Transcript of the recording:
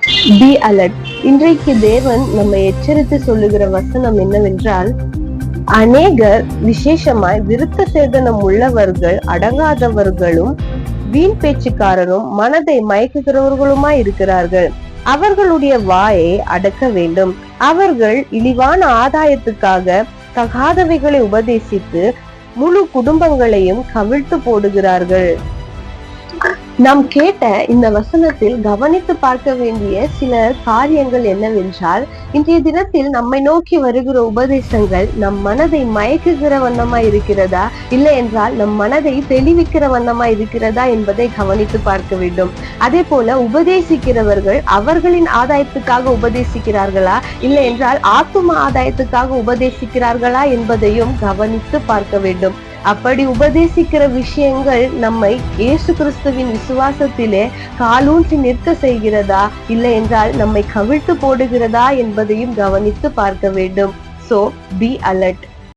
Be alert. இன்றைக்கு தேவன் நம்மை எச்சரித்து சொல்லுகிற வசனம் என்னவென்றால், அநேகர் விசேஷமாய் விருத்த சேதனம் உள்ளவர்கள் அடங்காதவர்களும் வீண் பேச்சுக்காரரும் மனதை மயக்குகிறவர்களுமாய் இருக்கிறார்கள். அவர்களுடைய வாயை அடக்க வேண்டும். அவர்கள் இழிவான ஆதாயத்துக்காக தகாதவைகளை உபதேசித்து முழு குடும்பங்களையும் கவிழ்த்து போடுகிறார்கள். நாம் கேட்ட இந்த வசனத்தில் கவனித்து பார்க்க வேண்டிய சில காரியங்கள் என்னவென்றால், இன்றைய தினத்தில் நம்மை நோக்கி வருகிற உபதேசங்கள் நம் மனதை மயக்குகிற வண்ணமா இருக்கிறதா, இல்லை என்றால் நம் மனதை தெளிவிக்கிற வண்ணமா இருக்கிறதா என்பதை கவனித்து பார்க்க வேண்டும். அதே போல உபதேசிக்கிறவர்கள் அவர்களின் ஆதாயத்துக்காக உபதேசிக்கிறார்களா, இல்லை என்றால் ஆத்தும ஆதாயத்துக்காக உபதேசிக்கிறார்களா என்பதையும் கவனித்து பார்க்க வேண்டும். அப்படி உபதேசிக்கிற விஷயங்கள் நம்மை இயேசு கிறிஸ்துவின் விசுவாசத்திலே காலூன்றி நிற்க செய்கிறதா, இல்லை என்றால் நம்மை கவிழ்த்து போடுகிறதா என்பதையும் கவனித்து பார்க்க வேண்டும். So be alert.